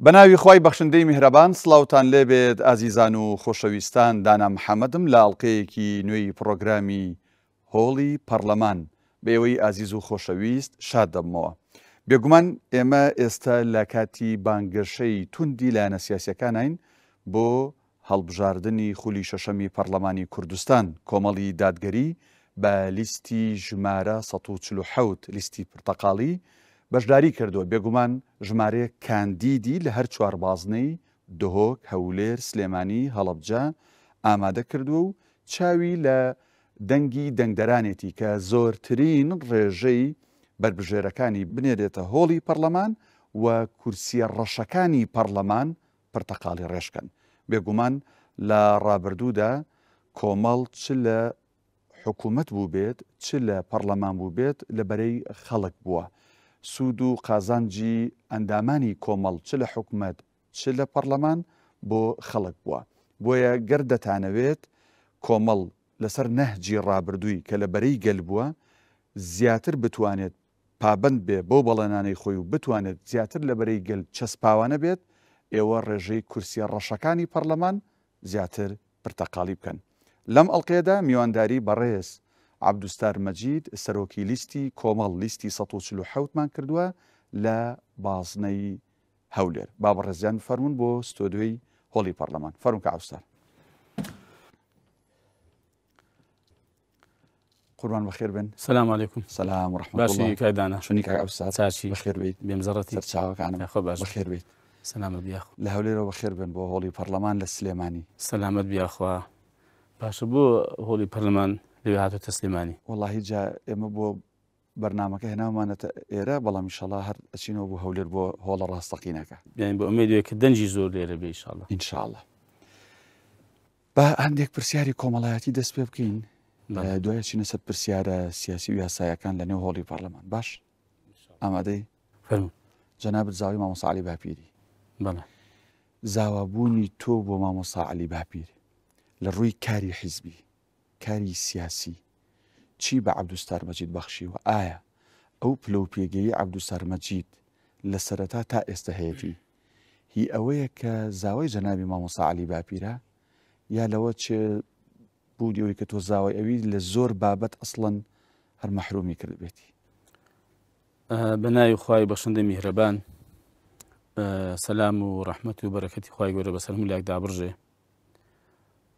بەناوی خی بەخشندەی میهرەبان سڵاوتان لێبێت ئازیزان و خۆشەویستان دانا محەممەدم لە ئەڵلقەیەکی نوێی پرۆگرامی هۆڵی پەرلەمان بێەوەی ئازیز و خۆشەویست شاد دەبمەوە. بێگومان ئێمە ئێستا لە کاتی بانگەشەی توندی لایەنە سیاسیەکانین بۆ هەڵبژاردننی خولی شەشەمی پەرلەمانی کوردستان کۆمەڵی دادگەری بە لیستی ژمارە 147 لیستی پرتەقاڵی بەشداری کردووە. بێگومان ژمارەیە کاندیدی لە هەر چوار بازنەی دهۆک، هەولێر، سلێمانی، هەڵەبجە ئامادە کردووە و چاوی لە دەنگی دەنگدەرانێتی کە زۆرترین ڕێژەی بربژێرەکانی بنێرێتە هۆڵی پەرلەمان و کورسیە ڕەشەکانی پەرلەمان پرتەقاڵی ڕێژکەن. بێگومان لە ڕابردوودا کۆمەڵ چ لە حکوومەت بوو بێت چ لە پەرلەمان بوو بێت لە بەرەی خەڵک بووە. سوود و قازانجی ئەندامانی کۆمەڵ چ لە حکوومەت چ لە پەرلەمان بۆ خەڵک بووە. بۆیە گەر دەتانەوێت کۆمەڵ لەسەر نەهجی ڕابردووی کە لە بەرەی گەل بووە زیاتر بتوانێت پابند بێ بۆ بەڵێنانەی خۆی و بتوانێت زیاتر لە بەرەی گەل چەسپاوانە بێت، ئێوە ڕێژەی کورسیە ڕەشەکانی پەرلەمان زیاتر پرتەقاڵی بکەن. لەم ئەڵلقەیەدا میوانداری بەڕێز عەبدوستار مەجید سەرۆکی لیستی کۆمەڵ لیستی 147مان کردووە لە بازنەی هەولێر. با بەڕێزیان فەرمون بۆ ستۆدیۆی هۆڵی پەرلەمان. فەرمون کە عەبدوستار. قوربان بەخێر بن. سلام علیکم. سلام و رحمة باشی الله. کایدانا. شونی کاک عەبدوستار؟ چاچی بەخێر بیت. بێمزەڕەتی. سەرچاوەکانم خۆ باش. بەخێر بیت. سلامت بیاخو. لە هەولێرەوە بەخێر بن بۆ هۆڵی پەرلەمان لە سلێمانی. سلامت بیاخوا. باشە بۆ هۆڵی پەرلەمان لەوێ هاتووتە سلێمانی. وەڵاهی جا ئێمە بۆ بەرنامەکە هێناومانەتە ئێرە، بەڵام ئینشەڵا هەر ئەچینەوە بۆ هەولێر بۆ هۆڵە ڕاستەقینەکە. یعنی بۆ ئومێدوێت کە دەنجی زۆر لێرە بێ ئینشەڵا. ئینشاءڵڵا. بە هەندێک پرسیاری کۆمەڵایەتی دەست پێ بکەین، دوایە چینە سەر پرسیارە سیاسی و یاسایەکان لە نێو هۆڵی پەرلەمان. باش ئامادەی؟ فەرموو. جەنابەت زاوی مامۆستا عەلی باپیری، بەڵێ. زاوابوونی تۆ بۆ مامۆستا عەلی باپیر لە ڕووی کاری حیزبی، کاری سیاسی چی بە عەبدوستار مەجید بەخشیوە؟ ئایا ئەو پلە و پێگەیی عەبدوستار مەجید لە سەرەتا تا ئێستا هەیەتی هی ئەوەیە کە زاوای جەنابی مامۆستا عەلی باپیرە، یا لەوە چێ بوونی ئەوەی کە تۆ زاوای ئەوی لە زۆر بابەت ئەسڵەن هەر مەحرومی کرد بێتی؟ بە ناوی خوای بەخشندەی میهرەبان، سەلام و ڕەحمەت و بەرەکەتی خوای گەورە بەسەر هەموو دابڕژێ.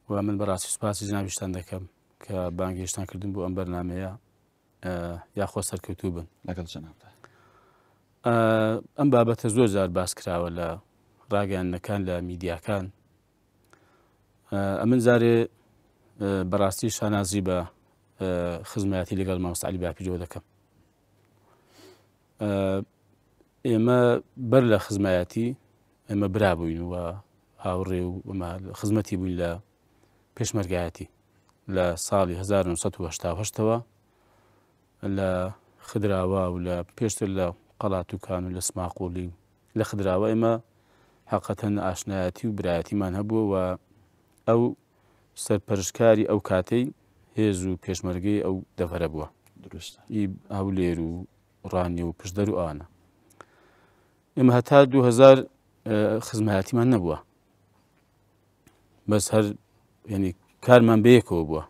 و من بەڕاستی سوپاسی جنابیشتان دەکەم کە بانگێشتان کردن بۆ ئەم بەرنامەیە، یاخۆ سەرکەوتوو بن. لەگەڵ جەنابدا. ئەم بابەتە زۆر جار باس کراوە لە ڕاگەیاندنەکان لە میدیاکان. ئەمن زارێ بەڕاستی شانازی بە خزمەتی لەگەڵ مامۆستا عەلی باپیرەوە دەکەم. ئێمە بەر لە خزمەتی ئێمە برابووین و هاوڕێ و خزمەتی بووین لە پێشمەرگایەتی لە ساڵی 1970ەوە لە خدراوە و لە پێشتر لە قەڵاتوکان و لە سماقوڵی لە خدراوە ئێمە حەقەتەن ئاشنایەتی و برایەتیمان هەبووە و ئەو سەرپەرشکاری ئەو کاتەی هێز و پێشمەرگەی ئەو دەڤەرە بووە. دروستە. هەولێر و ڕانی و پشدەر و ئەوانە. ئێمە هەتا 2000 خزمەتیمان نەبووە، بەس هەر ینی کارمان بەیەکەوە بووە.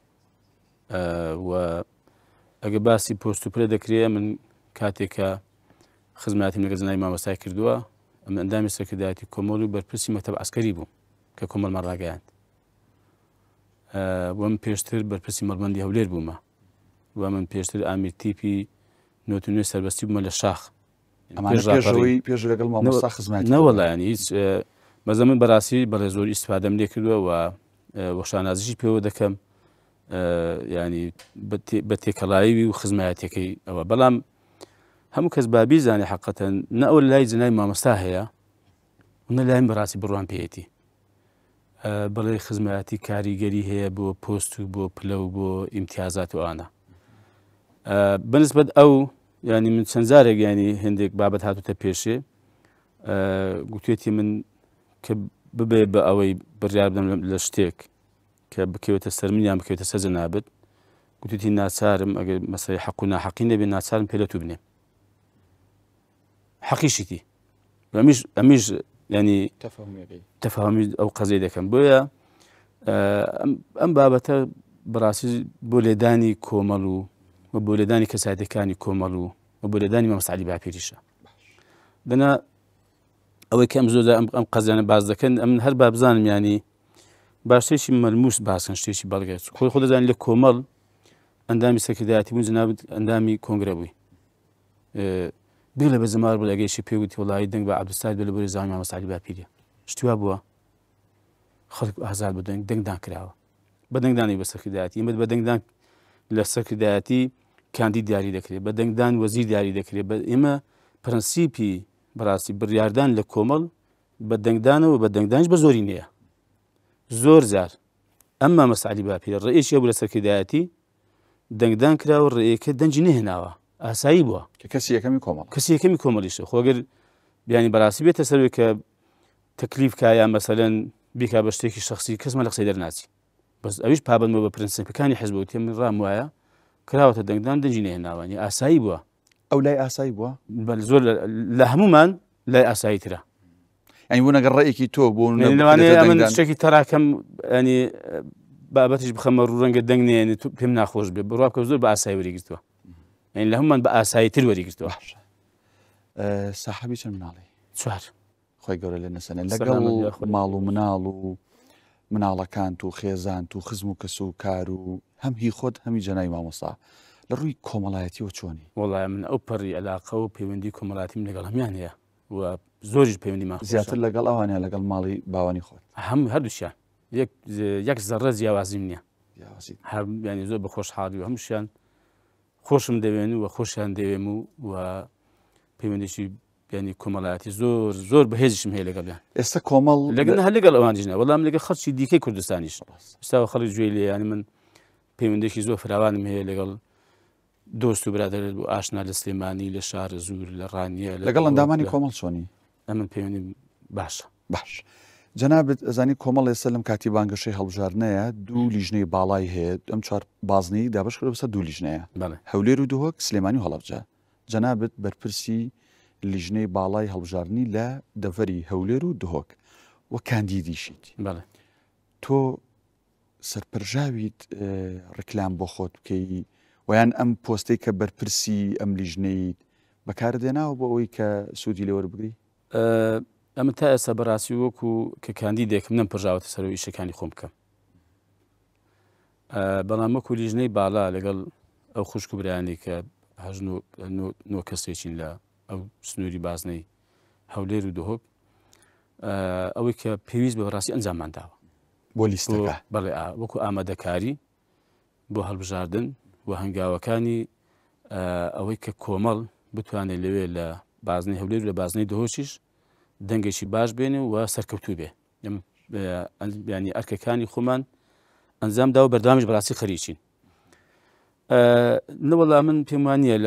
و ئەگە باسی پۆست و پرە دەکرێ، من کاتێکە خزمەتیم لەگەڵ جەنابی مامۆستای کردووە، ئەمە ئەندامی سەرکردایەتی کۆمەڵ و بەرپرسی مەکتەب عەسکەری بووم کە کۆمەڵمان ڕاگەیاند. و من پێشتر بەرپرسی مەڵبەندی هەولێر بوومە، و من پێشتر ئامیر تیپی 99 سەربەستی بوومە لە شاخ. پێش لەگەڵ مامۆستا خزمەتی نەوەڵایانی هیچ بەزە من بەڕاستی بەڵێ زۆر ئیسفادەم لێ کردووە و وەشانازیشی پێوە دەکەم، ینی بە تێکەڵاییوی و خزمەتەکەی ئەوە. بەڵام هەموو کەس بابی زانێ حەقەتەن نە ئەوە لای جەنابی مامۆستا هەیە و نە لایم بەڕاستی بڕوان پێیەتی. بەڵێ خزمەتی کاریگەری هەیە بۆ پۆست و بۆ پلە و بۆ ئیمتیازات و ئانە. بەنسبەت ئەو ینی من چەند جارێک ینی هەندێک بابەت هاتوتە پێشێ، گوتێتی من کە ببێ بە ئەوەی بڕیار بدەم لە شتێک کە بکەوێتە سەر من یان بکەوێتە سەر جەنابەت، گوتێتی ناچارم ئەگەر مەسەلەی حەق و ناحەقی نەبێ ناچارم پێ لە تو بنێم. حەقیشیتی ئەمیش ینی تەفاهمی ئەو قەزەی دەکەم بۆیە ئەم بابەتە بەڕاستی بۆ لێدانی کۆمەڵ و بۆ لێدانی کەساتەکانی کۆمەڵ و بۆ لێدانی مامۆستا عەلی باپیریشە دەنا ئەوەی کەم زۆر ئەم قەزانە باز دەکەن ئەم هەر با بزانم ینی باشتێکی مەلموس باسن شتێکی بەڵگەت خۆی خۆ دەزانین لە کۆمەڵ ئەندامی سەرکردایەتی بوون جەنابەت ئەندامی کۆنگرە بووی بێ لە بە زەمار بوو ئەگەیشی پێوتی وەڵی دەنگ بە عەبدولستار بێ لە بۆی زانی مامۆستا عەلی باپیریە شتی وا بووە خەڵک ئازاد بوو دەنگدان کراوە بە دەنگدانی بە سەرکردایەتی ئێمە بە دەنگدان لە سەرکردایەتی کاندید دیاری دەکرێت بە دەنگدان وەزیر دیاری دەکرێت بە ئێمە پرەنسیپی بەڕاستی بڕیاردان لە کۆمەڵ بە دەنگدانەوە بە دەنگدانش بە زۆری نییە زۆر جار ئەم مامۆستا عەلی باپیرە ڕئیسیە بوو لە سەرکردایەتی دەنگدان کراوە ڕێیەکە دەنجی نەهێناوە ئاسایی بووە کە کەسی یەکەمی کۆمەڵ کەسی یەکەمی کۆمەڵیشە خۆگەر بیانی بەڕاستی بێتە سەرێک کە تەکلیف کایان مەسەلەن بیکا بە شتێکی شخصی کەسمە لە قسەی دەرناچی بەس ئەویش پابندمە بە پرەنسیپەکانی حیزب تێ من ڕام وایە کراوەتە دەنگدان دەنجی نەهێناوە ئاسایی بووە ئەو لای ئاسایی بووە زۆر لە هەمومان لای ئاسایی ترە ئەنی بوو نەگەر ڕێیەکی تۆ بوون لەوانەیە من شتێکی تەراکەم ینی بابەتیش بخەمە ڕوو ڕەنگە دەنگ نێنی پێم ناخۆش بێ بڕوا کە زۆر بە ئاسایی وەریگرتووە لە هەمومان بە ئاسایی تر وەریگرتووە ساحەبی چەند مناڵی چوار خۆی گەورە لە نەسەنە لەگەڵ ماڵ و مناڵ و مناڵەکان و خێزان و خزم و کەس و کار و هەم هی خۆت هەمی جەنای مامۆستا لە ڕووی کۆمەڵایەتیەوە چۆنی وەڵای من ئەو پەڕی عەلاقە و پەیوەندی کۆمەڵایەتیم لەگەڵ هەمیان هەیە و زۆریش پەیوەندیمان زیاتر لەگەڵ ئەوانەیە لەگەڵ ماڵی باوانی خۆت هەردووشیان یەک زەڕە جیاوازیم نییە ینی زۆر بە خۆشحاڵی و هەمووشیان خۆشم دەوێن و خۆشیان دەوێم و پەیوەندێکی ینی کۆمەڵایەتی زۆر زۆر بەهێزیشم هەیە لەگەڵیان ئێستا کۆمەڵ هەر لەگەڵ ئەوانیش نە وەڵام لەگەڵ خەڵکی دیکەی کوردستانیش ئێستا خەڵک گوێی لێ ینی من پەیوەندێکی زۆر فراوانم هەیە لەگەڵ دۆست و برادر و ئاشنا لە سلێمانی لە شار زور لە ڕانیە لەگەڵ ئەندامانی کۆمەڵ چۆنی ئەمن پەیوەندی باشە باش جەنابەت ئەزانی کۆمەڵ ئێستا لەم کاتی بانگەشەی هەڵبژاردنەیە دوو لیژنەی باڵای هەیە ئەم چوار بازنەی دابش کرد بەسەر دوو لیژنەیە هەولێر و دهۆک سلێمانی و هەڵەبجە جەنابەت بەرپرسی لیژنەی باڵای هەڵبژاردننی لە دەڤەری هەولێر و دهۆک وە کاندیدیشیت تۆ سەرپەرژاویت ڕکلام بۆ خۆت بکەی ویان ئەم پۆستەی کە بەرپرسی ئەم لیژنەی بەکاردێناوە بۆ ئەوەی کە سوودی لێوە بگری ئەمە تا ئێستا بەڕاستی وەکو کە کاندیدێکم نەم پڕژاوەتە سەرەوەی ئیشەکانی خۆم بکەم بەڵام وەکو لیژنەی باڵا لەگەڵ ئەو خوشک و برایانی کە نۆ کەسێکین لە ئەو سنووری بازنەی هەولێر و دهۆک ئەوەی کە پێویست بە بەڕاستی ئەنجاممان داوە بۆ لیستەکە بەڵێ وەکو ئامادەکاری بۆ هەڵبژاردن و هەنگاوەکانی ئەوەی کە کۆمەڵ بتوانێت لەوێ لە بازنەی هەولێر و لە بازنەی دهۆکیش دەنگێکی باش بێنێ و سەرکەوتوو بێ ینی ئەرکەکانی خۆمان ئەنجامدا و بەردامیش بەڕاستی خەریکین نەوەڵام من پێم وانییە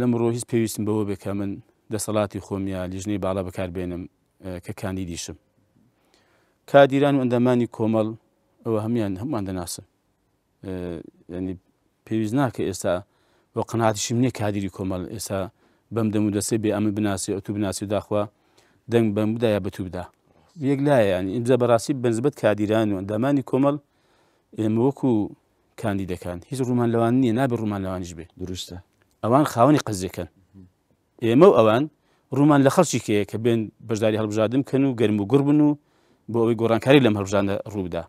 لەمڕۆ هیچ پێویستم بەوە بێ کە من دەسەڵاتی خۆمیە لیژنەی باڵا بەکاربێنم کە کاندیدیشم کادیران و ئەندامانی کۆمەڵ ئەوە هەمووان دەناسن ینی پێویست ناکە ئێستا بۆ قەناعەتیشم نییە کادیری کۆمەڵ ئێستا بەم دەم و دەسێ بێ ئەمە بناسی ئەو تو بناسی و داخوا دەنگ بەم بدایە بە تو بدا یەک لایە ینی ئینجا بەڕاستی بەنسبەت کادیران و ئەندامانی کۆمەڵ ئێمە وەکو کاندیدەکان هیچ ڕوومان لەوان نییە نابێ ڕوومان لەوانیش بێ دروستە ئەوان خاوەنی قەزەکەن ئێمە و ئەوان ڕوومان لە خەڵکی کەیە کە بێن بەشداری هەڵبژاردن بکەن و گەرم و گوڕ بن و بۆ ئەوەی گۆڕانکاری لەم هەڵبژاردنە ڕووبدا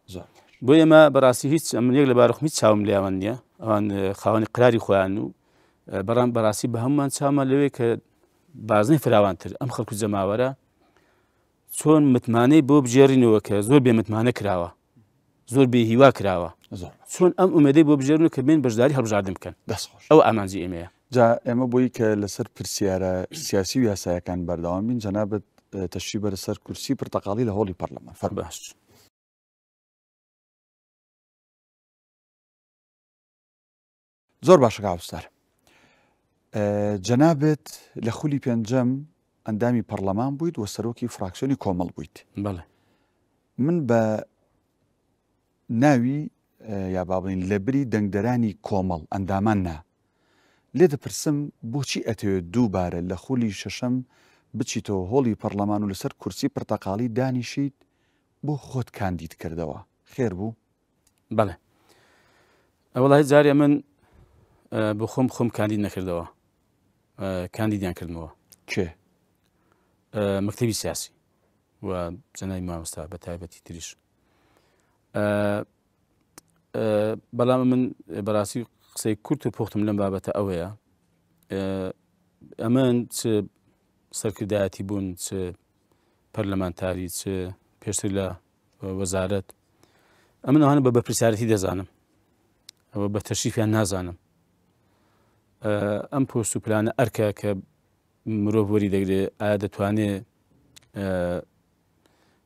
بۆ ئێمە بەڕاستی هیچ من یەک لە بارەخ هیچ چاوم لێوان نییە ئەوان خاوەنی قراری خۆیان و بەڕام بەڕاستی بە هەمومان چاومان لەوێ کە بازنەی فراوانتر ئەم خەڵکو جەماوەرە چۆن متمانەی بۆ بژێڕینەوە کە زۆر بێ متمانە کراوە زۆر بێ هیوا کراوە چۆن ئەم ئومێدەی بۆ بژێڕنەوە کە بێن بەشداری هەڵبژاردن بکەن ئەو ئامانجی ئێمەیە جا ئێمە بۆی کە لەسەر پرسیارە سیاسی و یاسایەکان بەردەوام بین جەنابەت تەشریف بەرەسەر کورسی پرتەقاڵی لە هۆڵی پەرلەمان باش زۆر باشە کاوستار جەنابێت لە خولی پێنجەم ئەندامی پەرلەمان بوویت و سەرۆکی فراکسیۆنی کۆمەڵ بوویت بەڵێ من بە ناوی یا بابڵین لەبری دەنگدەرانی کۆمەڵ ئەندامان نا لێ دەپرسم بۆچی ئەتەوێت دووبارە لە خولی شەشەم بچیتەوە هۆڵی پەرلەمان و لەسەر کورسی پرتەقاڵی دانیشیت بۆ خۆت کاندید کردەوە خێر بوو؟ بەڵێ ئەوڵی جارێ من بۆ خۆم کاندید نەکردەوە کاندیدیان کردنەوە کێ؟ مەکتەبی سیاسی و جەنای مامۆستا بە تایبەتی تریش بەڵام من بەڕاستی قسەی کورت و پۆختم لەم بابەتە ئەوەیە ئەمن چ سەرکردایەتی بوون چ پەرلەمانتاری چ پێشتر لە وەزارەت ئەمن ئەوانە بە بەرپرسیارەتی دەزانم ئەوە بە تەشریفیان نازانم ئەم پۆست و پلانە ئەرکە کە مرۆڤ وەری دەگرێت ئایا دەتوانێت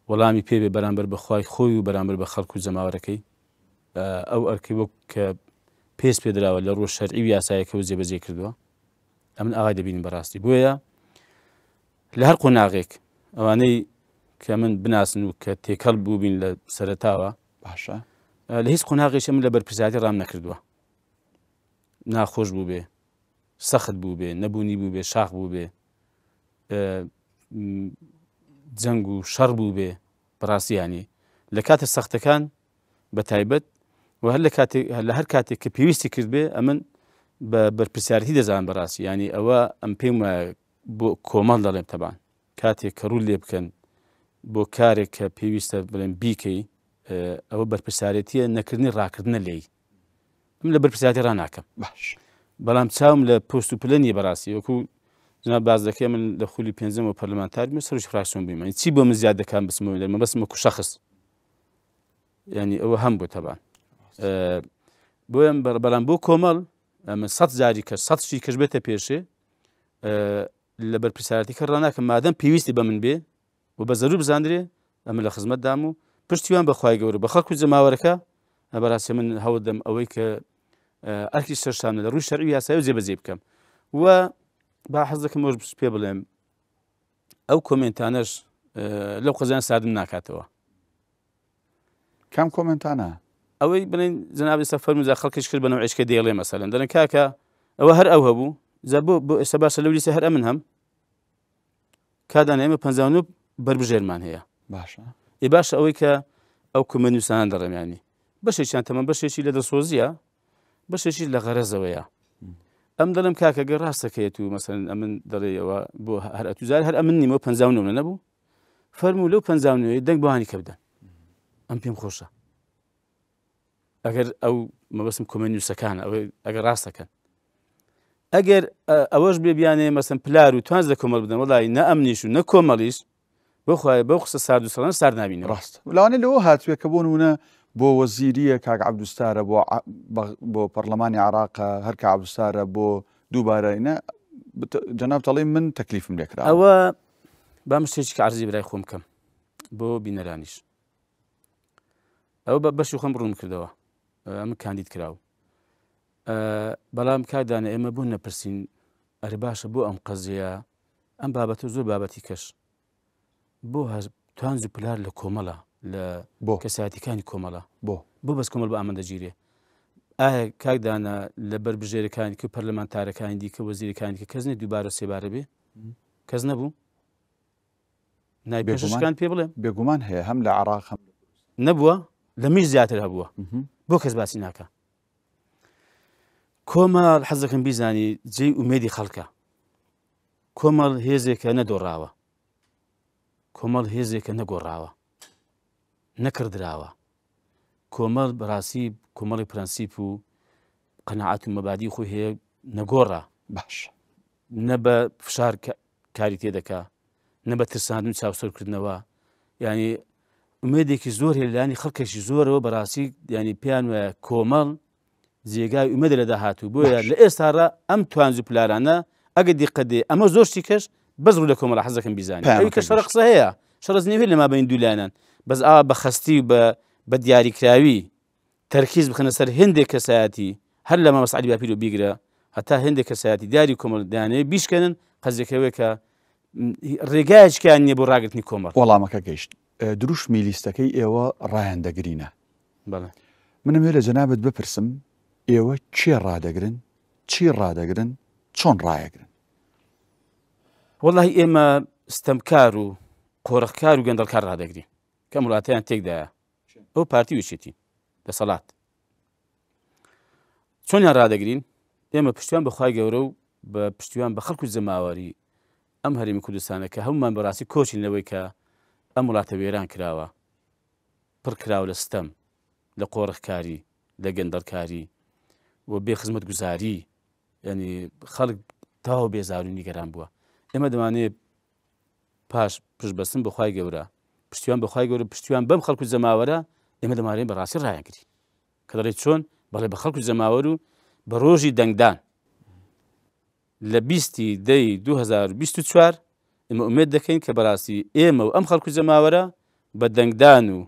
وەڵامی پێبێ بەرامبەر بەخوای خۆی و بەرامبەر بە خەڵک و جەماوەرەکەی ئەو ئەرکی وەک کە پێست پێدراوە لە ڕۆژ شەرعی و یاسایەکەەوە جێبەجێ کردووە ئەمن ئاوای دەبینین بەڕاستی بۆیە لە هەر قۆناغێک ئەوانەی کە من بناسن و کە تێکەڵ بووبین لە سەرەتاوە باشە لە هیچ قۆناغێکی من لە بەرپرسیاتی ڕام نەکردووە ناخۆش بوو بێ سەخت بوو بێ نەبوونی بوو بێ شاخ بوو بێ جەنگ و شەڕ بوو بێ بەڕاستیانی لە کاتە سەختەکان بە تایبەت و هەر لە هەر کاتێک کە پێویستی کرد بێ ئەمن بە بەرپرسیارەتی دەزان بەڕاستی ینی ئەوە ئەم پێم وایە بۆ کۆمەڵ دەڵێم تەبان کاتێک کە ڕوو لێ بکەن بۆ کارێک کە پێویستە بڵێن بیکەی ئەوە بەرپرسیارەتیە نەکردنی ڕاکردنە لێی ئەم لە بەرپرسیاتی ڕناکەم باش بەڵام چاوم لە پۆست و پلەنی بەڕاستی وەکو جناب باز دەکەم من لە خولی پێنجەمەوە پەرلەمانتاری من سەرۆکی فراکسیۆن بوویم چی بۆ من زیاد دەکەم بسمەوە دەرمە بەسم وەکو شەخص ینی ئەوە هەم بوو تەبان بۆیە بەڵام بۆ کۆمەڵ من 100 جاری کرد 100 شی کەش بێتە پێشێ لە بەرپرسیارەتی کە ڕناکەم مادەم پێویستی بە من بێ و بە زەرور بزاندرێ ئەمە لە خزمەتدام و پشتیوان بەخوای گەورە بە خەڵک و جەماوەرەکە بەڕاستی من هەوڵ دەم ئەوەی کە ئەرکی سەرشانە لە ڕووی شەرعی و یاسایی و جێبەجێ بکەم و با حەز دەکەم ئەوەش پێ بڵێم ئەو کۆمنتانەش لەو قەزیان ساردم ناکاتەوە کام کۆمنتانە ئەوەی بڵێن جەنابی سەفەر مزا خەڵکیش کرد بەنەوە عیشکە دێڵێ مەسەلەن دەڵێن کاکە ئەوە هەر ئەو هەبوو جا بۆ ئێستا باشە لەو لیستە هەر ئەمن هەم کادان ئێمە 59 بربژێرمان هەیە باشە ئی باشە ئەوەی کە ئەو کومەنووسانان دەڕێمیانی بەشێکیان تەمەن بەشێکی لە دەسۆزیە بەشێکی لە غەرەزەوەیە ئەم دەڵم کاکە گەر ڕاستەکەیەت و مەسەلەن ئەمن دەڵێەوە بۆ هەر ئەتوزار هەر ئەمن نیمە 59 نەبوو فەرموو لەو 59 دەنگ بۆهانی کە بدەن ئەم پێم خۆشە ئەگەر ئەو مەبەستم کۆمەنووسەکانە ئەگەر ڕاستەکەن ئەگەر ئەوەش بێ بیانێ مەسەن پلار و توانز لە کۆمەڵ بدەن وەڵی نە ئەمنیش و نە کۆمەڵیش بخوای بەو قسە سارد و سەڵان سارد نبینێ ڕاست لەوانێ لەوە هاتووە کە بۆ نمونە بۆ وەزیریە کاک عەبدوستارە بۆ پەرلەمانی عێراقە هەر کە عەبدوستارە بۆ دووبارەینە جەناب دەڵێ من تەکلیفم لێکرا ئەوە بام شتێکی کە عەرزی برای خۆم بکەم بۆ بینەرانیش ئەوە بەشی خۆم ڕوون کردەوە ئەمە کاندید کراوە بەڵام کاردانە ئێمە بوو نەپرسین ئەرێ باشە بۆ ئەم قەزیە ئەم بابەتە زۆر بابەتی کەش بۆ توانز و پلار لە کۆمەڵە لە کەسایەتیەکانی کۆمەڵە بۆ بەس کۆمەڵ بە ئامادەگیرێ ئایا کاکدانە لە بەربژێرەکانی کە پەرلەمانتارەکانی دیکە وەزیرەکانی کە کەس نێ دووبارە سێبارە بێ کەس نەبوو نای پێشەشەکان پێ بڵێم بێگومان هەیە هەم لە عێراق هەم نەبووە لە میش زیاتر هەبووە بۆ کەس باسی ناکە کۆمەڵ حەز دەکەم بیزانی جێی ئومێدی خەڵکە کۆمەڵ هێزێکە نەدۆڕاوە کۆمەڵ هێزێکە نەگۆڕاوە نەکردراوە کۆمەڵ بەڕاستی کۆمەڵی پرەنسیپ و قەناعەت و مەبادی خۆی هەیە نەگۆڕا باش نە بە فشار کاری تێدەکا نە بە ترساندن و چاوسەرکردنەوە ینی ئومێدێکی زۆر هەیە لەلایانی خەڵکێکی زۆرەوە بەڕاستی ینی پێیان وایە کۆمەڵ جێگای ئومێدە لە داهاتوو بۆیە لە ئێستاڕە ئەم توانز و پلارانە ئەگە دیقەدێ ئەمە زۆر شتی کەش بەس ڕوو لە کۆمەڵە حەز دەکەم بیزانین ئەوی کە شەڕە قسە هەیە شەڕز نێوێت لە مابین دوولایەنان بەس ئاوا بە خەستی و بە دیاریکراوی تەرکیز بخەنە سەر هێندێک کەسایەتی هەر لە مامەس عەلی باپیر و بیگرە هەتا هێندێک کەسایەتی دیاری کۆمەڵ دەیانەوێت بیشکێنن قەزێکەوەیە کە ڕێگایەکیان نییە بۆ ڕاگرتنی کۆمەڵ وەڵامەکە گەیشت دروشمی لیستەکەی ئێوە ڕایەندەگرینە بەڵێ منم لە جەنابەت بپرسم ئێوە چێ ڕادەگرن چی ڕادەگرن چۆن ڕایەگرن وەڵی ئێمە ستەمکار و قۆڕەخکار و گەندەڵکار ڕادەگرین کە وڵاتیان تێکدایە ئەو پارتی وشێتی دەسەڵات چۆنیان ڕادەگرین ئێمە پشتیوان بەخوای گەورە و بە پشتیوان بە خەڵکو زەماوەری ئەم هەرێمی کوردستانە کە هەمومان بەڕاستی کۆچین لەوەی کە ئەم وڵاتە وێران کراوە پڕ کراوە لە ستەم لە قۆڕەخکاری لە گەندەڵکاری و بێ خزمەت گوزاری ینی خەڵک تاوە بێزار و نیگەران بووە ئێمە دەمانێت پاش پشت بەستن بەخوای گەورە پشتیوان بەخوای گەورە پشتیوان بەم خەڵکو زەماوەرە ئێمە دەمانێت بەڕاستی ڕایانگری کە دەڵێت چۆن بەڵێ بە خەڵکو زەماوەر و بە ڕۆژی دەنگدان لە 20/20/2024 ئێمە ئومێد دەکەین کە بەڕاستی ئێمە و ئەم خەڵکو زەماوەرە بە دەنگدان و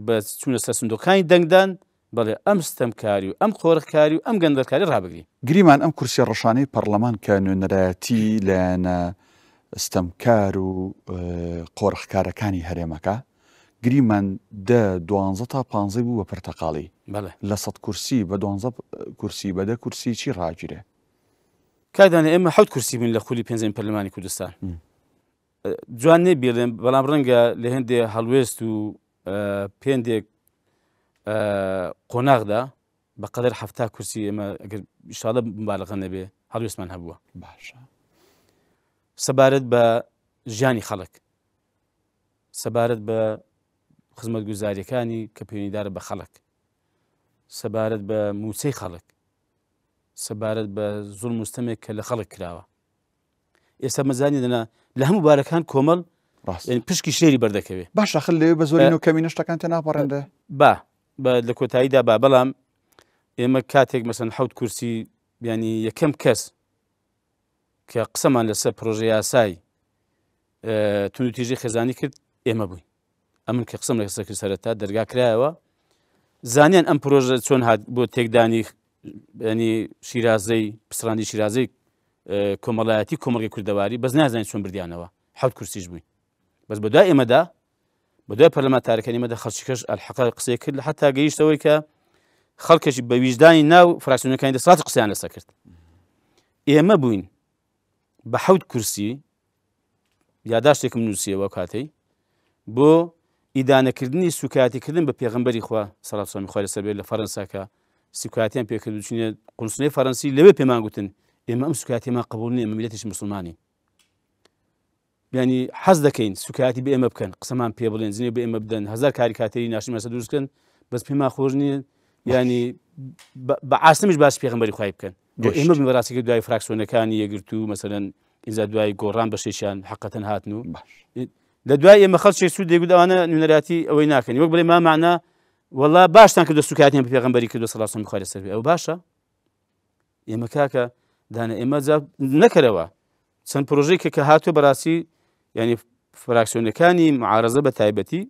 بە چوونە سەر سندوقەکانی دەنگدان بەڵێ ئەم ستەمکاری و ئەم قۆڕەخکاری و ئەم گەندەڵکاری ڕابگرین گریمان ئەم کورسی ڕەشانەی پەرلەمان کە نوێنەرایەتی لایەنە ستەمکار و قۆڕەخکارەکانی هەرێمەکە گریمان 12 تا 15 بوو بە پرتەقاڵی لە 100 کورسی بە 12 کورسی بە 10 کورسی چی ڕاگیرێ کادانە ئێمە 7 کورسی بووین لە خولی پێنجەم پەرلەمانی کوردستان جوان نێبیێڵێن بەڵام ڕەنگە لە هێندێ هەڵوێست و پێندێک قۆناغدا بەقەدەر 7 کورسی ئێمە ئەگەر ئینشاڵڵا مبالغە نەبێ هەڵوێستمان هەبووە باشە سەبارەت بە ژیانی خەڵک سەبارەت بە خزمەت گوزاریەکانی کە پەیوەندیدارە بە خەڵک سەبارەت بە موچەی خەڵک سەبارەت بە زوڵم و ستەمێک کە لە خەڵک کراوە ئێستا مەزانی دەنا لە هەموو بارەکان کۆمەڵ پشکی شێری بەردەکەوێ باشە خل لێ بە زۆرین و کەمی نشتەکان تە ناپەڕێندە لە کۆتاییدا بەڵام ئێمە کاتێک مەسەن 7 کورسی ینی یەکەم کەس کە قسەمان لەسەر پرۆژە یاسای تون و تیژی خێزانی کرد ئێمە بووین ئەمن کە قسەم لەسەر کرد سەرەتا دەرگا کرایەوە زانیان ئەم پرۆژە چۆن هات بۆ تێکدانی ینی شیرازەی پسڕاندی شیرازەی کۆمەڵایەتی کۆمەڵگەی کوردەواری بەس نازانین چۆن بردیانەوە 7 کورسیش بووین بەس بە دوای ئێمەدا بە دوای پەرلەمانتارەکانی ئێمەدا خەڵکیش ئەلحەقا قسەی کرد لە حتا گەیشتەوەی کە خەڵکێکی بە ویژدانی ناو فراکسیۆنەکانی دەسەڵاتی قسەیان لەسەر کرد ئێمە بووین بە 7 کورسی یاداشتێکم نووسیەوە کاتەی بۆ ئیدانەکردنی سوکاتیکردن بە پێغەمبەری خوا سەڵات و خوای لەسەر بێت لە فەرەنساکە سوکاتیان پێکرد و چونە قونسڵەی فەرەنسی لەوێ پێمان گوتن ئێمە ئەم سوکاتیمان قبوڵ نییە ئێمە میلەتێکی موسڵمانی ینی حەز دەکەین سوکاتی بە ئێمە بکەن قسەمان پێ بڵێن زنێ بە ئێمە بدەن هەزار کاری کاتەری ناشرین مەسە دروستکەن بەس پێمان خۆش نییە ینی بە عاسمیش باش پێغەمبەری خوای بکەن ئێمە بەڕاستیکە دوای فراکسیۆنەکانی یەگرت و مەسەلەن ئینجا دوای گۆڕان بە شێشیان حەقەتەن هاتن و لە دوای ئێمە خەڵکێک سوود دەیگوت ئەوانە نوێنەراتی ئەوەی ناکەن وەک بڵێ مامانە وەڵا باشتان کردو سوکاتیان بە پێغەمبەری کردو سەڵات و خوای لەسەر بێت ئەو باشە ئێمە کاکە دانە ئێمە نەکەرەوە چەند پرۆژەیە کە هاتووە بەڕاستی ینی فراکسیۆنەکانی معارەزە بە تایبەتی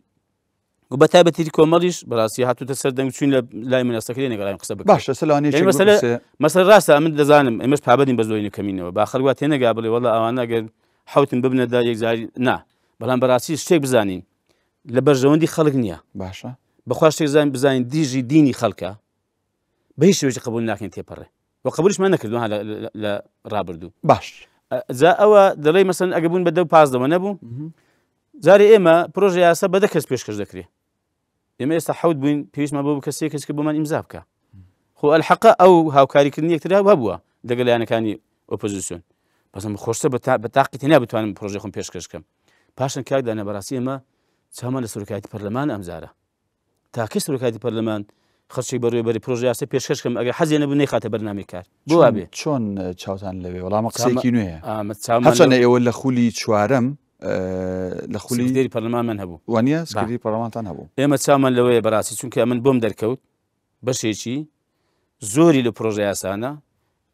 و بە تایبەتی کۆمەڵیش بەڕاستی هاتووتە سەر دەنگ چوین لە لای مناستەکەی نەگەڵایم قسە بکەین باشە سەلانێکی مەسەلە ڕاستە ئەمن دەزانم ئێمەش پابەدین بە زۆرینە کەمینەوە با خەڵک وا تێنەگا بڵێ وەڵا ئەوانە ئەگەر حوتن ببنەدا یەکجاری نا بەڵام بەڕاستی شتێک بزانین لە بەرژەوەندی خەڵک نییە باشە بەخوا شتێک بزانین دیژی دینی خەڵکە بە هیچ شێوەیەکی قبول ناکەین تێپەڕێ و قبولیشمان نەکردووە لە ڕابردوو باش جا ئەوە دەڵێ مەسەن ئەگە بوون بە 10 نەبوو جارێ ئێمە پرۆژە یاسا بە 10 کەس پێشکەش دەکرێت ئێمە ئێستا حەوت بووین پێویستمان بۆ کەسێک کەس کە بۆمان ئیمزا بکە خۆ ئەلحەقا ئەو هاوکاریکردنی یەکترا هەبووە لەگەڵ لایەنەکانی ئۆپۆزیسیۆن بەسم خۆشتە بە تاقی تێنا بتوانم پرۆژەی خۆم پێشکەش بکەم پاشان کاکدانە بەڕاستی ئێمە چامان لە سەرۆکایەتی پەرلەمان ئەمجارە تاکەی سەرۆکایەتی پەرلەمان خەڵکی بەڕێوەبەری پرۆژە یاسا پێشکەش بکەم ئەگەر حەزیان نەبوو نەیخاتە بەرنامەی کار بۆ وابێ چۆن چاوتان لەوێ وەڵامە قسەیەکی نوێیە هەچەنە ئێوە لە خولی چوارەم لە خولی دێری پەرلەمانمان هەبوو وانە سکردی پەرلەمانتان هەبوو ئێمە چامان لەوەیە بەڕاستی چونکە ئەمن بۆم دەرکەوت بەشێکی زۆری لە پرۆژە یاسانە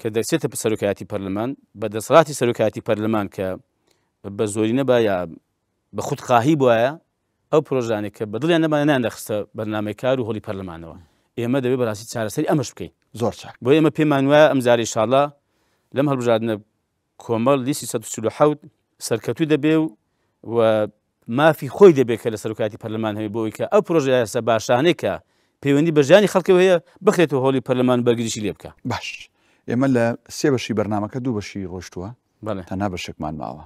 کە دەچێتە سەرۆکایەتی پەرلەمان بە دەسەڵاتی سەرۆکایەتی پەرلەمان کە بە زۆری نەبا یا بە خودخواهی بواە ئەو پرۆژانێک کە بەدڵیان نەمانە ناندەخستە بەرنامەی کار و هۆڵی پەرلەمانەوە ئێمە دەبێت بەڕاستی چارەسەری ئەمەش بکەین زۆر چاک بۆ ئێمە پێمان وایە ئەمجار ئینشاڵڵا لەم هەڵبژاردنە کۆمەڵ لیستی 147 سەرکەوتوی دەبێ و مافی خۆی دەبێت کە لە سەرۆکایەتی پەرلەمان هەیە بۆی کە ئەو پرۆژە یاسا باشانەی کە پەیوەندی بە ژیانی خەڵکەوە هەیە بخرێتەوە هۆڵی پەرلەمان بەرگریشی لێ بکە باش ئێمە لە 3 بەشی بەرنامەکە 2 بەشی ڕۆشتووە بەڵێ تەنها بەشێکمان ماوە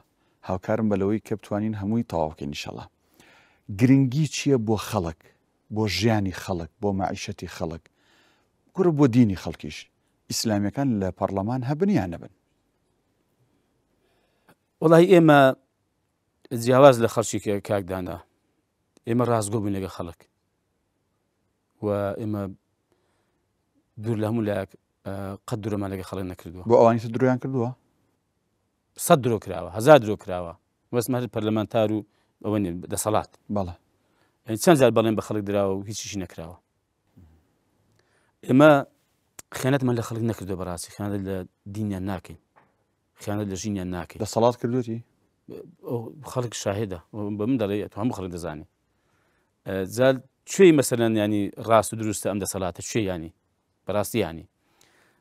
هاوکارم بەلەوەی کە بتوانین هەمووی تەواوکەین ئینشەڵا. گرنگی چییە بۆ خەڵک، بۆ ژیانی خەڵک، بۆ معیشەتی خەڵک، گورە بۆ دینی خەڵکیش ئیسلامیەکان لە پەرلەمان هەبن یان نەبن؟ وەڵی ئێمە جیاواز لە خەڵکی کاکدانا، ئێمە ڕازگۆ بووین لەگە خەڵک و ئێمە دوور لە هەموو لایەک قەت دوورەمان لەگە خەڵک نەکردووە. بۆ ئەوانی تر درۆیان کردووە؟ 100 درۆ کراوە، 1000 درۆ کراوە، وەسمە پەرلەمانتار و ئەوە دەسەڵات. بەڵێ چەند جار بەڵێن بە خەڵک دراوە و هیچیشی نەکراوە. ئێمە خیانەتمان لە خەڵک نەکردو بەڕاستی، خیانەت لە دینیان ناکەین، خیانەت لە ژینیان ناکەین. دەسەڵات کردوێتی؟ خەڵک شاهێدە بە من دەڵێ هەموو خەڵک دەزانی. زال کوێی مەسەلەن ینی ڕاست و دروستە ئەم دەسەڵاتە کوێ ینی بەڕاستی ینی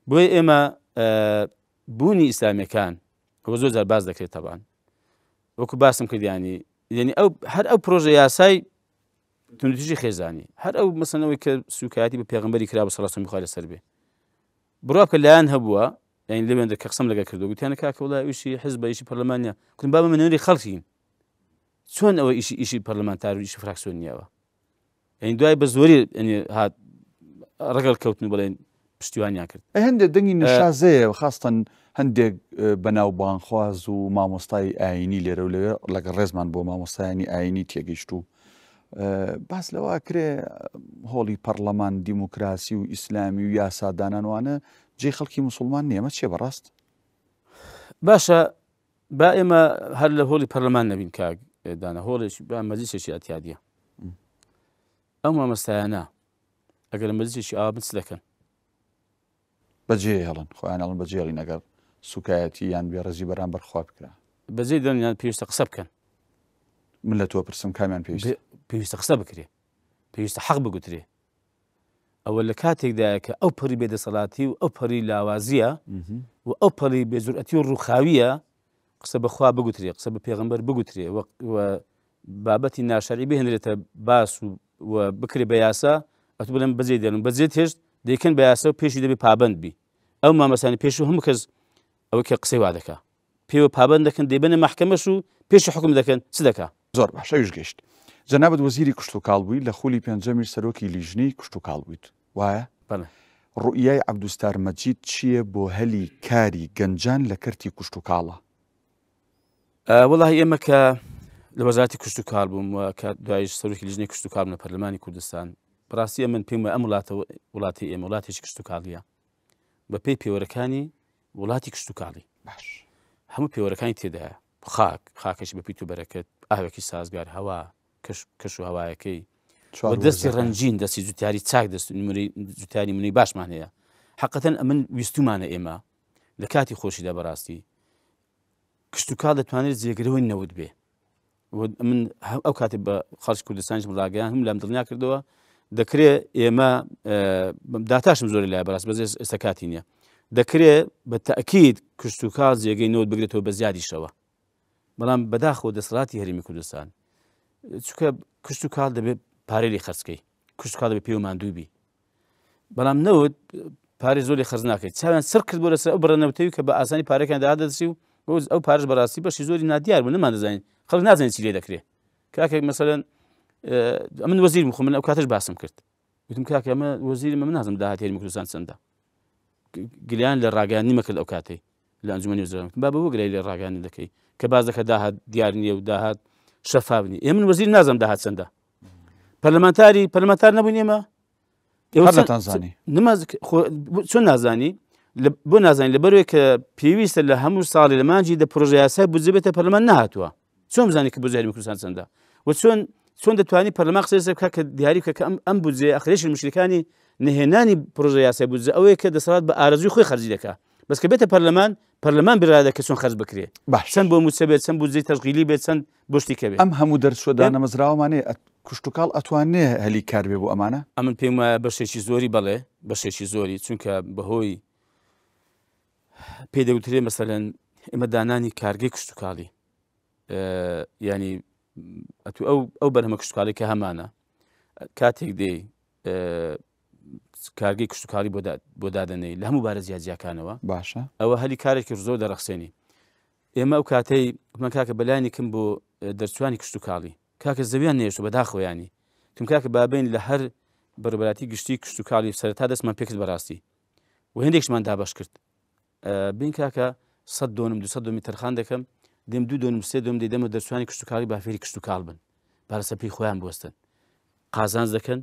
بۆیە ئێمە بوونی ئیسلامیەکان ئەوە زۆر جار باز دەکرێت تەبان وەکو باسم کردیانی یعنی ئەو هەر ئەو پرۆژە یاسای تونتیژی خێزانی هەر ئەو مەسەنەوەی کە سوکایەتی بە پێغەمبەری کرا بە سەڵات و خوای لەسەر بێ بڕوا بکە لایەن هەبووە یعنی لەوێندە کە قسەم لەگە کردو گوتیانە کاکە وڵای ئیشی حیزبە ئیشی پەرلەمانیە کوتم بابە منێری خەڵکین چۆن ئەوە ئیشی پەرلەمانتار و ئیشی فراکسیۆن نییەوە یعنی دوای بە زۆری هات ڕگەڵ کەوتن بڵێن پشتیوانیان کرد. هەندێک دەنگی نیشازەیە خاستن هەندێک بەناوبانخواز و مامۆستای ئاینی لێرە و لەوێ لەگە ڕێزمان بۆ مامۆستایانی ئاینی تێگەیشت و باس لەوە کرێ هۆڵی پەرلەمان دیموکراسی و ئیسلامی و یاسادانانوانە جێ خەڵکی موسڵمان نیەمە چێ بەڕاست؟ باشە با ئێمە هەر لە هۆڵی پەرلەمان نەبین کاک دانا هۆڵێکی با مەجلیسێکی ئەتیادیە ئەو مامۆستایانە ئەگەر مەجلیسێکی ئاوا بچ دەکەن بەجێ هەڵن خۆیان هەڵن بەجێ هەڵین ئەگەر سوکایەتی یان بێڕەزی بەرامبەر خوا بکرا بەجێ دەنیان پێویستە قسە بکەن من لە تۆ پرسم کامیان پێویستە قسە بکرێ پێویستە حەق بگوترێ ئەوە لە کاتێکدایە کە ئەو پەڕی بێدەسەڵاتی و ئەو پەڕی لاوازیە و ئەو پەڕی بێجورئەتی و ڕووخاویە قسە بەخوا بگوترێ قسە بە پێغەمبەر بگوترێ و بابەتی ناشاری بهێنرێتە باس و بکرێ بە یاسا ئەتو بڵێن بەجێ دێنن بەجێ هێشت دەیکەن بە یاسا و پێشی دەبێ پابند بی ئەو مامەسانی پێش و هەموو کەس ئەوە کە قسەی وا دەکا پێوە پابند دەکەن دەیبەنە محکەمەش و پێشی حکم دەکەن چ دەکا زۆر باشە ویش گەشت جەنابەت وەزیری کوشت و کاڵبووی لە خولی پێنجەمی سەرۆکی لیژنەی کوشت و کاڵبوویت وایە؟ بەڵێ ڕوئیای عەبدوستار مەجید چییە بۆ هەلی کاری گەنجان لە کەرتی کوشت و کاڵە؟ وەڵاهی ئێمە کە لە وەزارەتی کوشت و کاڵ بووم و کە دوایش سەرۆکی لیژنەی کوشت و کاڵ لە پەرلەمانی کوردستان بەڕاستی من پێم وایە ئەم وڵاتی ئێمە وڵاتێکی کوشت و کاڵیە بە پێی پێوەرەکانی وڵاتی کوشت و کاڵی باش هەموو پێوەرەکانی تێدایە خاکەشی بە پیت و بەرەکەت ئاوێکی سازگار هەوا کەش و هەوایەکەی دەستی ڕەنجین دەستی جوتیاری چاک دەست جوتیاری منی باشمان هەیە حەقەتەن من ویستومانە ئێمە لە کاتی خۆشیدا بەڕاستی کشت و کاڵ دەتوانێت جێگرەوەی نەوت بێ من ئەو کاتێک بە خەڵکی کوردستانیش مڵاگەیان هەم لام دڵنیا کردەوە دەکرێت ئێمە داتاشم زۆری لای بەڕاست بەزێ ئێستا کاتی نییە دەکرێت بە تەئکید کشت و کاڵ جێگەی نەوت بگرێتەوە بە زیادیشەوە بەڵام بەداخەوە دەسەڵاتی هەرێمی کوردستان چونکە کشت و کاڵ دەبێت پارەی خەرچکەی کشت و کاڵ دەبێت پێ و ماندووبی بەڵام نەوت پارەی زۆری خەرج ناکەیت چاویان سەر کرد بۆ لەسەر ئەو بڕەنەوتەوی کە بە ئاسانی پارەکان دادەسی و ئەو پارەش بەڕاستی بەشی زۆری نادیار بوو نەمان دەزانین خەڵک نازانین چی لێ دەکرێت کاکێک مەسەلەن من وەزیرم خۆ من ئەو کاتەش باسم کرد وتم کاکە ئەمە وەزیری من نازانم داهات هەرێمی کوردستان چەندە گلیان لە ڕاگەیاندنی مەکرد ئەو کاتەی لە ئەنجومەنی وەزیران با بە بۆ گلەی لێ ڕاگەیاندنی دەکەی کە باز دەکە داهات دیار نییە و داهات شەفاف نییە ئێمە من وەزیر نازانم داهات چەندە پەرلەمانتار نەبووین ئێمە چۆن نازانی بۆ نازانین لەبەرەوەی کە پێویستە لە هەموو ساڵی لە مانجی دە پرۆژە یاسای بودجێ بێتە پەرلەمان نەهاتووە چۆن بزانانی کە بودجێ هەرێمی کوردستان چەندە و چۆن دەتوانانی پەرلەمان قسەی بکات کە دیاری بکە کە ئەم بودجێ ئەخرێشی مشرکانی نهێنانی پرۆژە یاسای بودجێ ئەوەیە کە دەسەڵات بە ئارەزوی خۆی خەرجی دەکات بەس کە بێتە پەرلەمان بیرا دەکە چۆن خەرج بکرێت چەند بۆ موچە بێت چەند بودجەی تەشغیلی بێت چەند بۆ شتێکە بێت ئەم هەموو دەرچۆدانە مەزراوەمانەیە کشت و کاڵ ئەتوانێ هەلی کار بێ بۆ ئەمانە ئەمن پێم وایە بەشێکی زۆری بەڵێ بەشێکی زۆری چونکە بەهۆی پێدەوترێ مەسەلەن ئێمە دانانی کارگەی کشت و کاڵی ینی ئەو بەرهەمە کشت و کاڵی کە هەمانە کاتێک دێ کارگەی کشت و کاڵی بۆ دادەنەی لە هەموو بارە جیاجیاکانەوە باشە ئەوە هەلی کارێکی زۆر دەرەخسێنی ئێمە ئەو کاتەی من کاکە بەلایانی کەم بۆ دەرچوانی کشت و کاڵی کاکە زەویان نێشت بەداخۆیانی تم کاکە بابین لە هەر بەڕێبەراتی گشتی کشت و کاڵی سەرەتا دەستمان پێکرد بەڕاستی و هێندێکشمان دابەش کرد بین کاکە 100 دۆنم 200 دۆمی تەرخان دەکەم دێم 2 دۆنم 3 دۆم دەیدەمە دەرچوانی کشت و کاڵی بافێری کشت و کاڵ بن بارەسە پێی خۆیان بوەستن قازانج دەکەن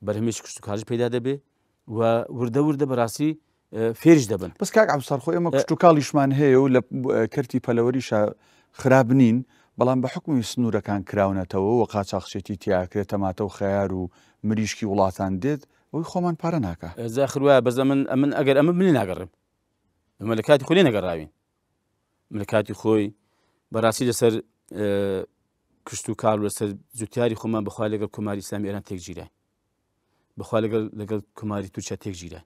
بەرهەمێکی کشت و کاڵیش پەیدا دەبێ و وردە وردە بەڕاستی فێریش دەبن بەس کاک عەبدولستار خۆ ئێمە کشت و کاڵیشمان هەیە و لە کەرتی پەلەوەریشە خراپ نین بەڵام بە حکمی سنوورەکان کراونەتەوە و قاچاقچێتی تیاکرێت تەماتە و خەیار و مریشکی وڵاتان دێت ئەوی خۆمان پارە ناکە زاخر وایە بەز من ئەگەر ئەمە منی ناگەڕم ئەمە لە کاتی خۆی لێ نەگەڕاوین لە کاتی خۆی بەڕاستی لەسەر کشت و کاڵ لەسەر جوتیاری خۆمان بەخوا لەگەڵ کۆماری ئیسلامی ئێران تێکگیرای بەخوا لەگەڵ کۆماری تورکیا تێکگیرای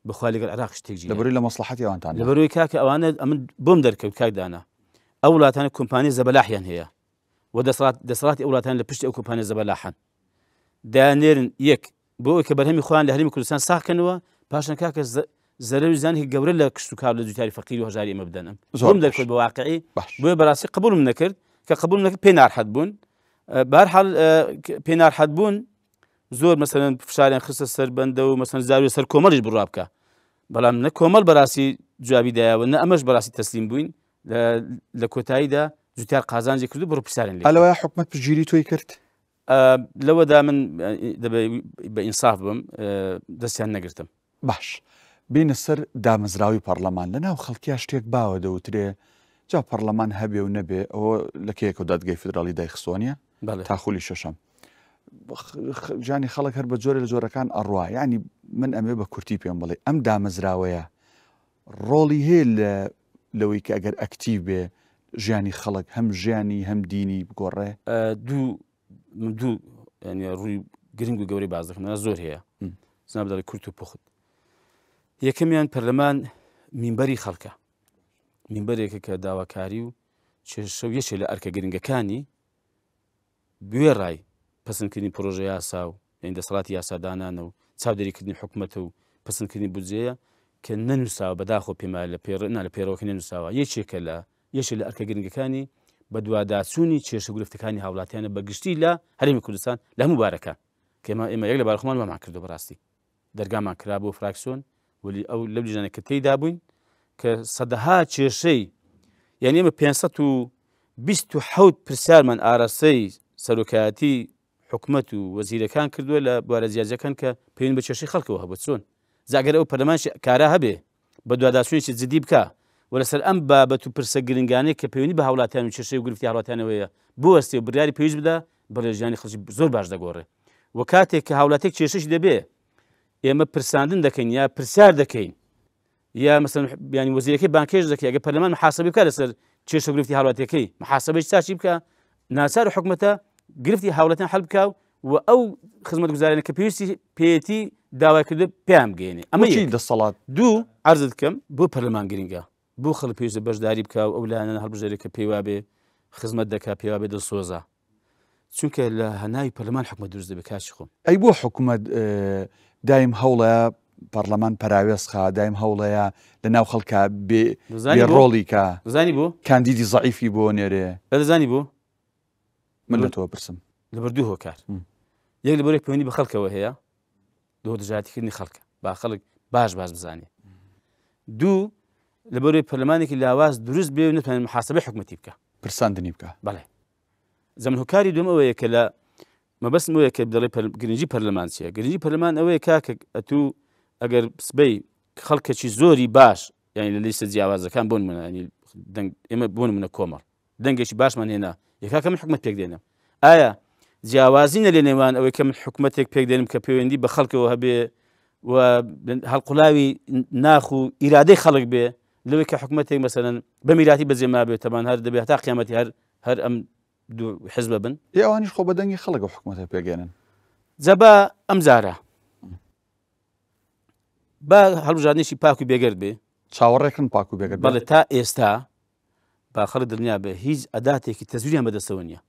بەخوا لەگەڵ عێراقیش تێکگیرای لەبەرەوەی لە مەسلحەتی ئەوانتان لەبەرەوەی کاکە ئەوانە ئەمن بۆم دەرکەوت کاکدانا ئەو وڵاتانە کۆمپانیای زەبەلاحیان هەیە و دەسەڵاتی ئەو وڵاتان لە پشتی ئەو کۆمپانیای زەبەلاحن دایانێرن یەک بۆ ئەوەی کە بەرهەمی خۆیان لە هەرێمی کوردستان ساغکەنەوە پاشان کاکە زەرەری زانێکی گەورە لە کشت و کاڵ لە جوتیاری فەقیر و هەژاری ئێمە بدەن بۆم دەرکەوت بە واقعی بۆیە بەڕاستی قبوڵم نەکرد کە قبوڵم نەکرد پێی ناڕەحەت بوون بەهەرحاڵ پێی ناڕەحەت بوون زۆر مەسەلەن فشاریان خستە سەر بەندە و مەسەلەن زاویە سەر کۆمەڵیش بڕوا بکە بەڵام نە کۆمەڵ بەڕاستی جوابی دایەوە نە ئەمەش بەڕاستی تەسلیم بووین لە کۆتاییدا جوتیار قازانجی کردو بڕۆ پرسیارن لێ ئەلەوەیە حکومەت پشگیری تۆی کرد لەوەدا من دەبێت بە ئینساف بم دەستیان نەگرتم باش بینە سەر دامەزراوی پەرلەمان لەناو خەڵکییا شتێک باوە دەوترێ جا پەرلەمان هەبێ و نەبێ ئەوە لە کێیەکە و دادگای فیدراڵی دایخستۆنیە تاخولی شەشەم ژانی خەڵک هەر بە جۆرە لە جۆرەکان ئەڕوا یعنی من ئەمێ بە کورتی پێم بڵێ ئەم دامەزراوەیە ڕۆڵی هەیە لەوەی کە ئەگەر ئەکتیو بێ ژیانی خەڵک هەم ژیانی هەم دینی بگۆڕێ دوو ینی ڕووی گرنگ و گەوری باز دەکەم زۆر هەیە زناب دەڵێ کورت و پوخت یەکەمیان پەرلەمان مینبەری خەڵکە مینبەرێکە کە داواکاری و چێشە و یەکێک لە ئەرکە گرنگەکانی بوێ ڕای پەسەندکردنی پرۆژە یاسا و یعنی دەسەڵاتی یاسادانانە و چاودێریکردنی حکوومەتە و پەسەندکردنی بودجەیە کە نەنووساوە بەداخۆ پێما لە پێڕەوەکە نەنووساوە یەکێکە لە ئەرکە گرنگەکانی بە دوواداچوونی کێشە گرفتەکانی هاوڵاتیانە بەگشتی لە هەرێمی کوردستان لە هەموو بارەکان کە ئێمە یەک لە بارەخۆمان وەمان کردو بەڕاستی دەرگامان کرا بۆ فراکسیۆن ولی ئەو لەو لیژانە کە تێیدا بووین کە سەدەها کێشەی یعنی ئێمە 527 پرسیارمان ئارەسەی سەرۆکایەتی حکوومەت و وەزیرەکان کردووە لە بوارە جیاجەکان کە پێوین بە کێشەی خەڵکەوە هەبوو چۆن زاگەر ئەو پەرلەمانشی کارا هەبێ بە دوواداچوونێکی جدی بکە و لەسەر ئەم بابەت و پرسە گرنگانەی کە پەیوەندی بە هاوڵاتیان و کێشەی و گرفتی هاوڵاتیانەوەیە بوەستێ و بڕیاری پێویست بدە بەڵێ ژیانی خەڵکی زۆر باش دەگۆڕێ و کاتێک کە هاوڵاتێک کێشەشی دەبێ ئێمە پرساندن دەکەین یا پرسیار دەکەین یا مەسەن بیانی وەزیرەکەی بانکێش دەکەی ئەگە پەرلەمان محاسبەی بکات لەسەر کێشە و گرفتی هاوڵاتیەکەی محاسبەی چاچی بکە ناچار حکوومەتە گرفتی هاوڵاتیان هەڵ بکاو و ئەو خزمەتگوزارانە کە پێویستی پێیەتی داوای کردو پێیان بگەێنێ ئەمە دەسەڵات دوو عەرز دەکەم بۆ پەرلەمان گرنگە بۆ خەڵک پێویستە بەشداری بکە و ئەو لایەنە هەڵبژێرێت کە پێی وابێ خزمەت دەکا پێی وابێ دڵسۆزە چونکە لە هەناوی پەرلەمان حکومەت دروست دەبێت کاچی خۆم ئەی بۆ حکوومەت دایم هەوڵەیە پەرلەمان پەراوێزخا دایم هەوڵەیە لە ناو خەڵکە بێ ڕۆڵی کە زانی بۆ کاندیدی زەعیفی بۆ نێرێ دەزانی بۆ من لە تۆ پرسم لەبەر دوو هۆکار یەک لەبەرێک پەیوەندی بە خەڵکەوە هەیە دۆ دژاتیکردنی خەڵکە با خەڵک باش بزانێ دوو لەبەرەوەی پەرلەمانێکی لاواز دروست بێ و نتوانێت محاسبەی حکوومەتی بکە پرساندنی بکە بەڵێ زەمن هۆکاری دوم ئەوەیە کە لە مەبەستم ئەوەیە کە دەڵێ گرنگی پەرلەمان چییە گرنگی پەرلەمان ئەوەیە کاکە ئەتوو ئەگەر سبەی خەڵکێکی زۆری باش یعنی لە لیستە جیاوازەکان بۆ نمونە ئێمە بۆ نمونە کۆمەڵ دەنگێکی باشمان هێنا یەکاکە من حکومەت پێک دێنم ئایا جیاوازینە لێ نێوان ئەوەی کە من حکومەتێک پێک دێنم کە پەیوەندی بە خەڵکەوە هەبێ و هەڵقوڵاوی ناخ و ئیرادەی خەڵک بێ لەوەی کە حکومەتێک مەسەلەن بە میراتی بەجێما بێت تەمان هەر دەبێت تا قیامەتی هەر ئەم دوو حزبە بن ئێوانیش خۆ بەدەنگی خەڵک و حکومەتە پێگەێنن جەبا ئەم جارە با هەڵبژاردنێکی پاک و بێگەرد بێ چاوەڕێکن پاک و بێگەرد بەڵێ تا ئێستا با خەڵک دڵنیا بێ هیچ ئەداتێکی تەزویریان بەدەستەوە نییە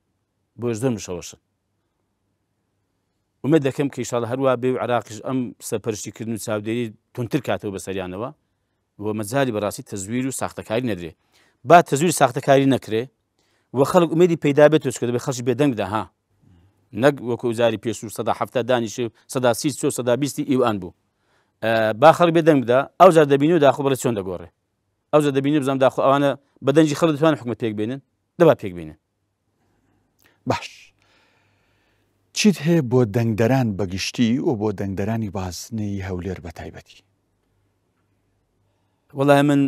بۆش زۆر مشەوەشن ومێ دەکەم کە ئیشاڵڵا هەروە بێ و عراقیش ئەم سەرپەرشتیکردن و چاودێری تونتر کاتەوە بە سەریانەوە بۆ مەجای بەڕاستی تەزویر و ساختەکاری نەدرێ با تەزویری ساختەکاری نەکرێ و خەڵک ئومێدی پەیدا بێت توێشکە دەبێت خەڵکی بێدەنگ بدا ها نەک وەکو زاری پێشوو 170 دانیش 130 120 ئیوان بوو با خەڵک بێدەنگ بدا ئەو جار دەبینی و داخۆ بەڵێ چۆن دەگۆڕێ ئەو جار دەبینی بزانام داخۆ ئەوانە بەدەنجی خەڵک دەتوانن حکومەت پێک بێنن دەبا پێک بێنن. باش چیت هەیە بۆ دەنگدەران بەگشتی و بۆ دەنگدەرانی بازنەی هەولێر بە تایبەتی؟ وەڵای من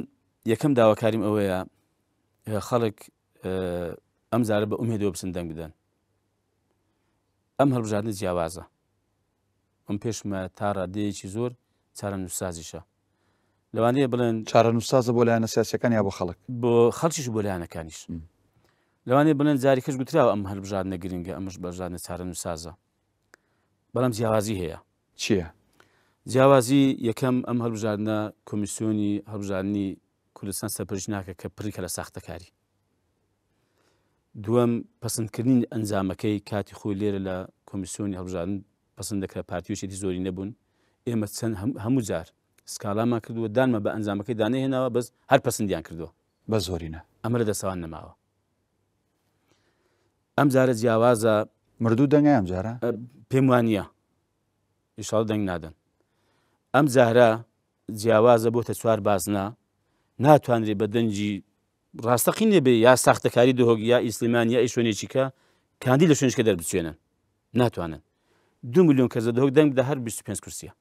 یەکەم داواکاریم ئەوەیە خەڵک ئەم زارە بە ئومێدەوە بچن دەنگ بدەن. ئەم هەڵبژاردنە جیاوازە ئەم پێشمە تا ڕادەیەکی زۆر چارەنووسسازیشە لەوانەیە بڵێن چارەنووسسازە بۆ لایەنە سیاسیەکان یا بۆ خەڵک بۆ خەڵکیش بۆ لایەنەکانیش لەوانەیە بڵێن جاری کەس گوتراوە ئەم هەڵبژاردنە گرنگە ئەمەش بەژاردنە چارەنووسسازە بەڵام جیاوازی هەیە. چییە؟ جیاوازی یەکەم ئەم هەڵبژاردنە کۆمیسیۆنی هەڵبژاردننی کوردستان سەرپەرشتی ناکە کە پڕیکە لە ساختەکاری. دووەم پەسەندکردنی ئەنجامەکەی کاتی خۆی لێرە لە کۆمیسیۆنی هەڵبژاردن پەسەند دەکرا پارتیۆشێتی زۆری نەبوون ئێمە چەند هەموو جار سکاڵامان کردووە دانمە بە ئەنجامەکەی دانەهێناوە بەس هەر پەسەندیان کردووە بە زۆرینە ئەمە لە دەسەوان نەماوە. ئەم جارە جیاوازە مردوو دەنگای ئەم جارە پێم وانە ئیشاڵ دەنگ نادەن. ئەم جارە جیاوازە بۆتە چوار بازنە ناتوانرێت بە دەنجی ڕاستەقینێ بێ یا ساختەکاری دۆهۆک یا ئیسلیمان یا ئیشۆنێکیکە کاندی لە شوێنشکە دەربچێنن ناتوانن 2 میلیۆن کەس دەهۆک دەنگ بدە هەر 25 کورسیە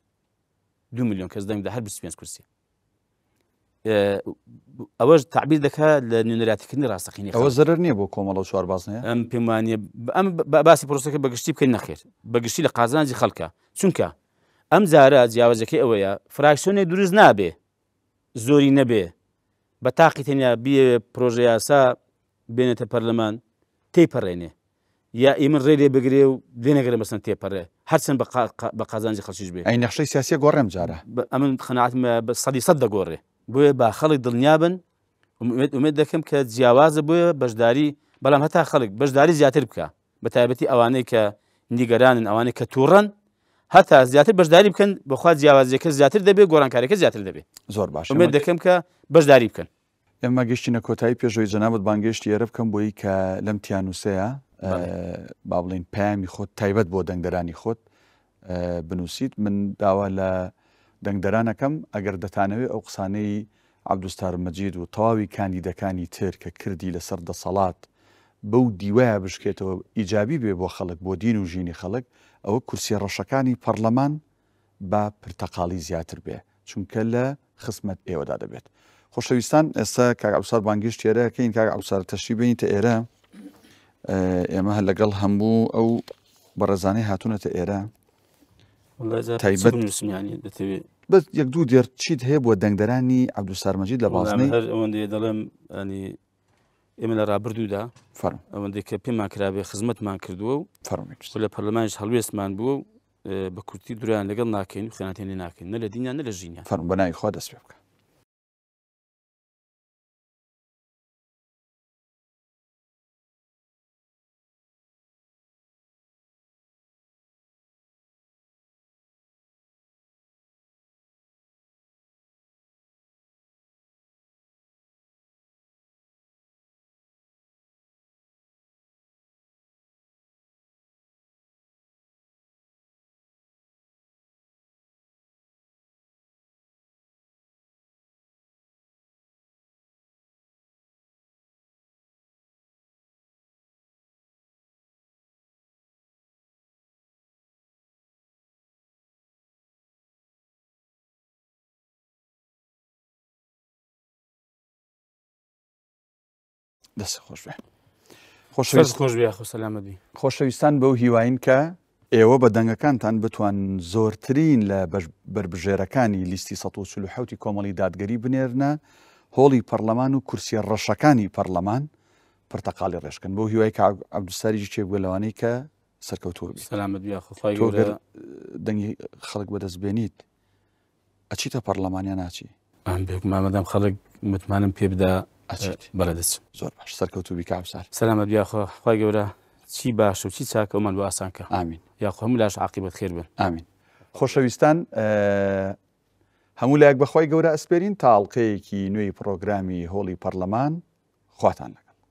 2 میلیۆن کەس دەنگ بدە هەر 25 کورسی ئەوەش تعبیر دەکات لە نوێنەراتیکردنی ڕاستەقینی ئەوە زەرەر نییە بۆ کۆمەڵە چوار بازنەیە ئەم پێم وانە ئەم باسی پرۆسەکە بەگشتی بکەین نەخێر بەگشتی لە قازانجی خەڵکە چونکە ئەم جارە جیاوازەکەی ئەوەیە فراکسیۆنێک دروست نابێ زۆری نەبێ بە تاقی تەنیا بێ پرۆژە یاسا بێنێتە پەرلەمان تێپەڕێنێ یا ئێمە ڕێ لێ بگرێ و لێنەگەرە مەسەن تێپەڕێ هەرچەند بە قازانجی خەڵکیش بێ ئەی نەخشەی سیاسیە گۆڕێم جارە ئەمن قەناعەتم بە 100% دەگۆڕێ بۆیە با خەڵک دڵنیابن ئومێد دەکەم کە جیاوازە بۆیە بەشداری بەڵام هەتا خەڵک بەشداری زیاتر بکە بە تایبەتی ئەوانەی کە نیگەرانن ئەوانەی کە تووڕەن هەتا زیاتر بەشداری بکەن بەخوا جیاوازیەکە زیاتر دەبێت گۆڕانکاریەکە زیاتر دەبێت زۆر باش ئومێد دەکەم کە بەشداری بکەن. ئێمە گەشتینە کۆتایی پێشەوەی جەنابەت بانگەشتی ئێرە بکەم بۆی کە لەم تیانووسەیە با بڵێن پامی خۆت تایبەت بۆ دەنگدەرانی خۆت بنووسیت من داوا لە دەنگدەرانەکەم ئەگەر دەتانەوێت ئەو قسانەی عەبدولستار مەجید و تەواوی کاندیدەکانی تر کە کردی لەسەر دەسەڵات بەو دیوایە بشکێتەوە ئیجابی بێ بۆ خەڵک بۆ دین و ژینی خەڵک ئەوە کورسی ڕەشەکانی پەرلەمان بە پرتەقاڵی زیاتر بێ چونکە لە خزمەت ئێوەدا دەبێت. خۆشەویستان ئێستا کاک عەبدولستار بانگشت ئێرەکەین کاک عەبدولستار تەشریف بێنیتە ئێرە ئێمە هەر لەگەڵ هەموو ئەو بەڕێزانەی هاتوونەتە ئێرە تایبەت بەس یەک دوو دێر چیت هەیە بۆ دەنگدەرانی عەبدولستار مەجید لە بازنەی ئەوەندەیە دەڵێم ینی ئێمە لە ڕابردوودا ئەوەندەی کە پێمان کرابێ خزمەتمان کردووە و لە پەرلەمانیش هەڵوێستمان بووە و بە کورتی دووران لەگەڵ ناکەین و خێناتێنی ناکەین نە لە دینیان نە لە ژینیان فەرموو بەناوی خوا دەست پێ بکە. دەست خۆش بێ خۆشەویستان بەو هیواین کە ئێوە بە دەنگەکانتان بتوان زۆرترین لە بربژێرەکانی لیستی 147 کۆمەڵی دادگەری بنێرنە هۆڵی پەرلەمان و کورسی ڕەشەکانی پەرلەمان پرتەقاڵی ڕێشکن بۆ هیوای کە عەبدولستاریشی چێبووە لەوانەی کە سەرکەوتووە بێت دەنگی خەڵک بەدەستبێنیت ئەچیتە پەرلەمانیا ناچی مامەدام خەڵک متمانم پێ بدا بەڵێدەچ زۆر باش سەرکەوتوو بی کابسار سەلامەت بیاخۆ خی گەورە چی باش و چی چاکەوەمان بۆ ئاسانکە ئامین یاخۆ هەموو لاش عاقیبەت خێر بن ئامین. خۆشەویستان هەموو لایەک بەخوای گەورە ئەسپێرین تاڵقەیەکی نوێی پرۆگرامی هۆڵی پەرلەمان خواتان لەگەڵ.